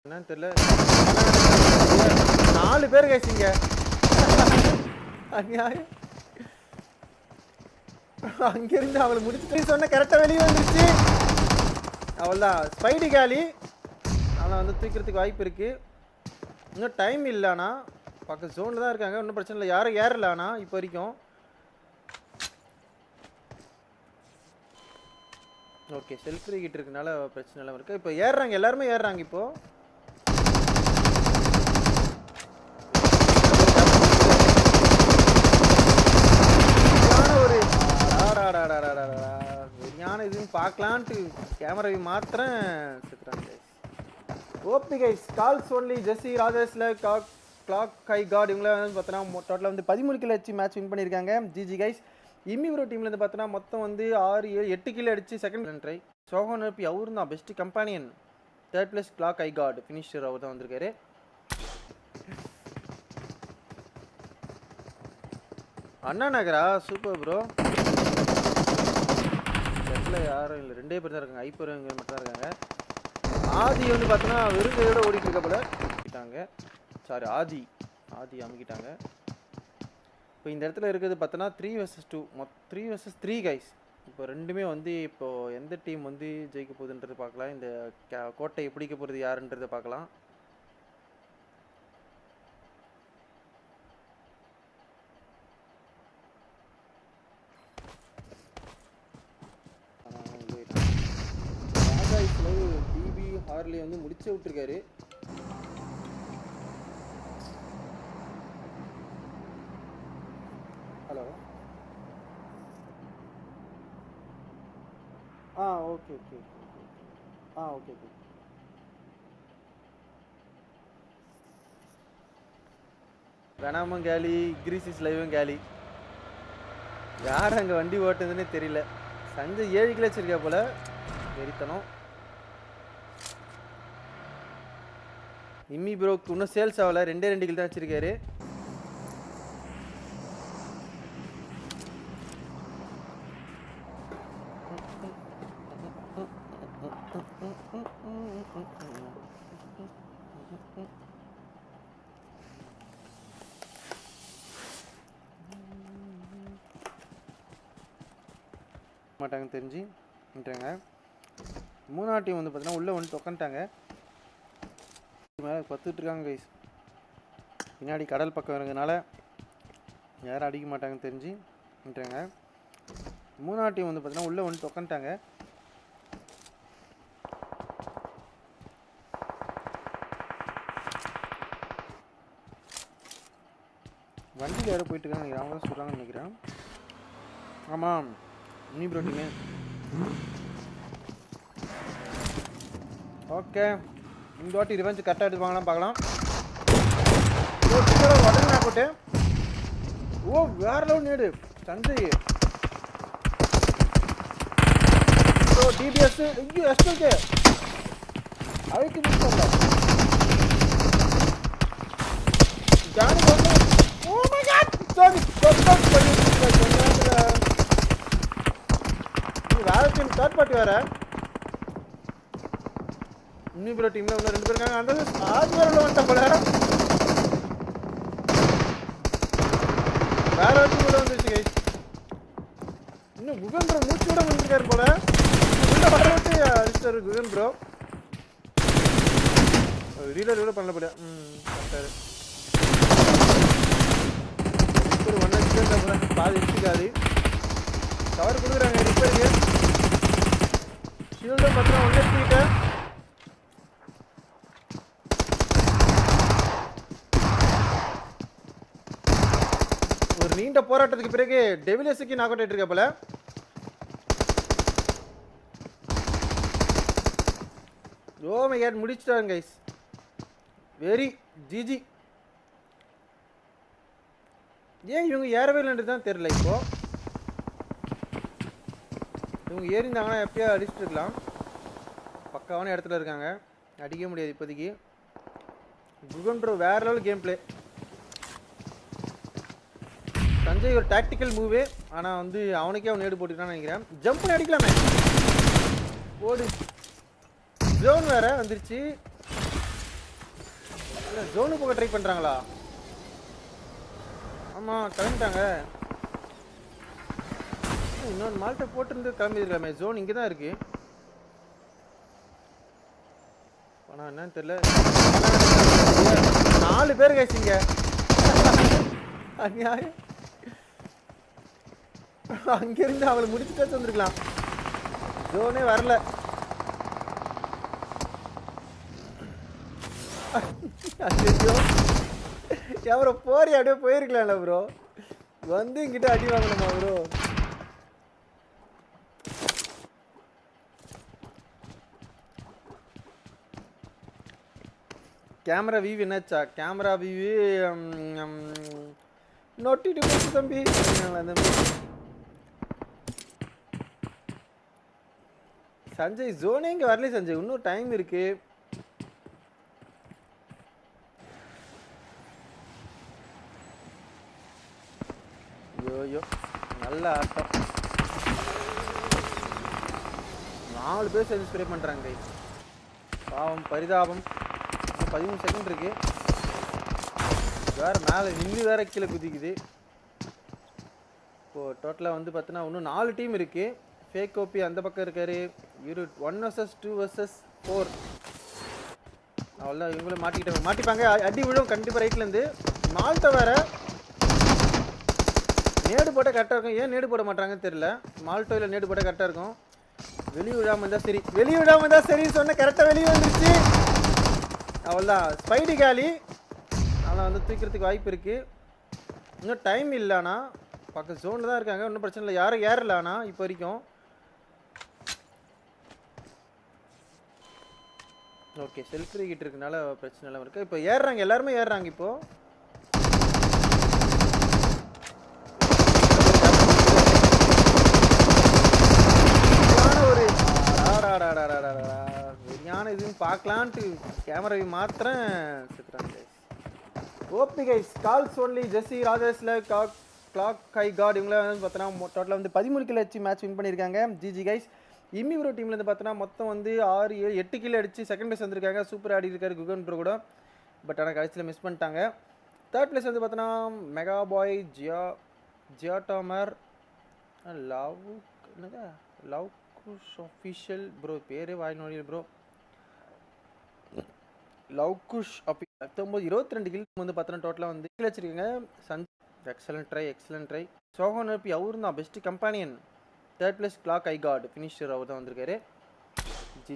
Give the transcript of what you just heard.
என்னன்னு தெரியல. 4 பேர் கைசிங்க. அநியாயம். அங்கிருந்து அவளை முடிச்சுட்டு சொன்ன கரெக்டாக வெளியே வந்துருச்சு. அவள்தான் ஸ்பைடி காலி. ஆனால் வந்து தூக்கிறதுக்கு வாய்ப்பு இருக்கு. இன்னும் டைம் இல்லைண்ணா. பக்கத்து ஜோனில் தான் இருக்காங்க. ஒன்றும் பிரச்சனை இல்லை. யாரும் ஏறலாண்ணா இப்போ வரைக்கும். ஓகே, செல்ஃப் ரீகிட் இருக்கனால பிரச்சனை இல்லாமல் இருக்கு. இப்போ ஏறுறாங்க, எல்லாருமே ஏறுறாங்க. இப்போ ஒரு சரியான இதுன்னு பார்க்கலான்ட்டு கேமராவை மாத்திரம் செத்துறாங்க. OP guys, calls only Jessie ராஜேஷ்ல கிளாக் ஹை காட் இவங்கள வந்து பார்த்தோன்னா டோட்டலாக வந்து 13 கிலோ அடிச்சு மேட்ச் வின் பண்ணியிருக்காங்க. GG guys. இம்மி ப்ரோ டீம்லேருந்து பார்த்தோன்னா மொத்தம் வந்து 6, 7, 8 கிலோ அடிச்சு செகண்ட் ட்ரை. சோஹன் நப்பி அவரு தான் பெஸ்ட் கம்பானியன். 3rd பிளேஸ் கிளாக் ஹை காட் ஃபினிஷர் அவர் தான் வந்திருக்காரு. அண்ணா நகரா சூப்பர் ப்ரோ. செட்டில் யாரும் இல்லை, 2 பேர் தான் இருக்காங்க. ஐப்பர் மட்டும் தான் இருக்காங்க. ஆதி வந்து பார்த்தோன்னா வெறும் கையோட ஓடிட்டு இருக்க போல அமுக்கிட்டாங்க. சாரி, ஆதி அமுக்கிட்டாங்க. இப்போ இந்த இடத்துல இருக்கிறது பார்த்தோன்னா 3 vs 2, 3 vs 3 கைஸ். இப்போ ரெண்டுமே வந்து இப்போது எந்த டீம் வந்து ஜெயிக்க போகுதுன்றது பார்க்கலாம். இந்த கோட்டையை பிடிக்க போகிறது யாருன்றதை பார்க்கலாம். டிபி ஹார்லி வந்து முடிச்சு விட்டுருக்காரு. ஹலோ. ஓகே. ஓகே. வேணாமும் கேலி, கிரீசிஸ் லைவும் கேலி. யார் அங்கே வண்டி ஓட்டுதுன்னே தெரியல. சஞ்சய் 7 கிலோ வச்சிருக்கா போல. வெறித்தனம். இம்மி ப்ரோக்கு இன்னும் சேல்ஸ் ஆகல. 2 கிலோ தான் வச்சிருக்காரு. மாட்டாங்க தெரிஞ்சுன்றாங்க. 3ஆம் டீம் வந்து பார்த்தீங்கன்னா உள்ளே வந்து உட்காந்துட்டாங்க. மேலே பத்துட்டு இருக்காங்க கைஸ். பின்னாடி கடல் பக்கம் இருக்கிறதுனால யாரும் அடிக்க மாட்டாங்கன்னு தெரிஞ்சுன்றாங்க. 3ஆம் டீம் வந்து பார்த்தீங்கன்னா உள்ளே வந்து உட்காந்துட்டாங்க. வண்டியில் யாரும் போயிட்டு இருக்காங்க நினைக்கிறேன். அவங்க தான் சொல்கிறாங்கன்னு நினைக்கிறேன். ஆமாம், இம்மி ப்ரோ டீமு. ஓகே, இந்த வாட்டி ரிவெஞ்ச் கரெக்டாக எடுத்துவாங்களாம் பார்க்கலாம். உடனே போட்டு வேற லெவல் நேடு சஞ்சய். டிபிஎஸ் எஸ்டே அழைக்கு மிஸ் பண்ணல. ஜானி வந்து ஓ மை காட் சாரி வேற டீம் தேர்ட் பார்ட்டி வேற. இன்னும் ப்ரோ டீம்ல இன்னும் 2 பேர் இருக்காங்க. அந்த ஆதி வேற வந்துட்ட போல. வேற டீம் உள்ள வந்துருச்சு கைஸ். இன்னும் குகன் ப்ரோ மூச்சு விட வந்துருக்காரு போல. உள்ள வரவிட்டு அடிச்சாரு குகன் ப்ரோ. ரீலோட் பண்ணல போல. கரெக்டாரு. ஒரு 1 ஹெச்பி போல. பாதி ஹெச்பிக்காது. கவர் கொடுக்குறாங்க ரிப்பேருக்கு. ஷீல்டும் பார்த்தா 1 ஹெச்பி கிட்ட. ஒரு நீண்ட போராட்டத்துக்கு பிறகு டெவிலியஸுக்கு நாக் அவுட் ஆயிட்டு இருக்க போல. ஓ மை காட், முடிச்சிட்டாங்க கைஸ். Very GG. ஏன் இவங்க ஏறவே இல்லைன்றது தான் தெரியல. இப்போ இவங்க ஏறிந்தாங்கன்னா எப்பயோ அடிச்சுட்டு இருக்கலாம். பக்காவான இடத்துல இருக்காங்க, அடிக்க முடியாது இப்போதைக்கு. குகன் ப்ரோ வேற லெவல் கேம் பிளே. சஞ்சய் ஒரு டாக்டிக்கல் மூவே. ஆனால் வந்து அவனுக்கே அவன் நேடு போட்டுக்கிறான்னு நினைக்கிறேன். ஜம்ப் பண்ணி அடிக்கலாமே. ஓடு. ஜோன் வேற வந்துருச்சு. ஜோனு போக ட்ரை பண்ணுறாங்களா? ஆமாம் கிளம்பிட்டாங்க. இன்னொன்று மால்ட்டை போட்டுருந்து கிளம்பிருக்கலாமே. ஜோன் இங்கே தான் இருக்கு. ஆனால் என்னன்னு தெரியல. 4 பேர் கேசிங்க. அநியாயம். அங்கிருந்து அவளை முடிச்சுட்டே வந்துருக்கலாம். ஜோனே வரல. ப்ரோ போறி அப்படியே போயிருக்கலாம்ல ப்ரோ. வந்து இங்கிட்ட அடி வாங்கணுமா ப்ரோ? கேமரா வியூ என்னாச்சா? கேமரா வியூ நோட்டிட்டு போச்சு தம்பி. சஞ்சய் ஜோனே இங்கே வரல சஞ்சய். இன்னும் டைம் இருக்கு. ஐயோ நல்ல ஆட்டம். 4 பேர் சேர்ந்து ஸ்ப்ரே பண்ணுறாங்க. பாவம் பரிதாபம். 13 செகண்ட் இருக்கு. வேற மேலே நின்று வேற கீழே குதிக்குது. இப்போ டோட்டலாக வந்து பார்த்தீங்கன்னா இன்னும் 4 டீம் இருக்கு. ஃபேக் ஓபி அந்த பக்கம் இருக்காரு. 1 vs 2 vs 4. அவ்வளோதான். இவங்களும் மாட்டிப்பாங்க. அடி விழும் கண்டிப்பாக ரைட்லேருந்து. மால்ட்டை வேற நேடு போட்டால் கரெக்டாக இருக்கும். ஏன் நேடு போட மாட்டாங்கன்னு தெரியல. மால்ட்டோவில் நேடு போட்டால் கரெக்டாக இருக்கும். வெளியே விடாமல் இருந்தால் சரி. வெளியே விடாமல் இருந்தால் சரின்னு சொன்னால் கரெக்டாக வெளியே வந்துருச்சு. அவ்வளோதான். ஸ்பைடி காலி. ஆனால் வந்து தூக்கிறதுக்கு வாய்ப்பு இருக்குது. இன்னும் டைம் இல்லைண்ணா. பக்கம் ஜோனில் தான் இருக்காங்க. ஒன்றும் பிரச்சனை இல்லை. யாரும் ஏறலாண்ணா இப்போ வரைக்கும். ஓகே செல்ஃப் ரீகிட் இருக்கனால பிரச்சனை இல்லாமல் இருக்குது. இப்போ ஏறுறாங்க. எல்லாருமே ஏறுறாங்க. இப்போது சரியான இதுன்னு பார்க்கலான்ட்டு கேமரா மாத்திரம் செத்துறாங்க. OP guys calls only Jessie ராஜேஷ்ல கிளாக் கை காட் இவங்கள வந்து பார்த்தோன்னா டோட்டலாக வந்து 13 கிலோ அடிச்சு மேட்ச் வின் பண்ணியிருக்காங்க. GG guys. இம்மி ப்ரோ டீம்லேருந்து பார்த்தோன்னா மொத்தம் வந்து 6, 7, 8 கிலோ அடிச்சு செகண்ட் பிளேஸ் வந்திருக்காங்க. சூப்பர் ஆடி இருக்காரு குகன் ப்ரோ கூட. பட் ஆனால் கடைசியில் மிஸ் பண்ணிட்டாங்க. தேர்ட் பிளேஸ் வந்து பார்த்தோன்னா மெகா பாய் ஜியாட்டாமர் லவ் ஆஃபிஷியல் ப்ரோ. பேரே வாய் நோடி ப்ரோ. லவ்குஷ் அப்படி 22 கில் வந்து பார்த்தோன்னா டோட்டலாக வந்து கில் வச்சிருக்கீங்க. Excellent try. சோகன் அவரு தான் பெஸ்ட் கம்பானியன். தேர்ட் பிளேஸ் கிளாக் ஐ காட் ஃபினிஷர் அவர் தான் வந்திருக்காரு.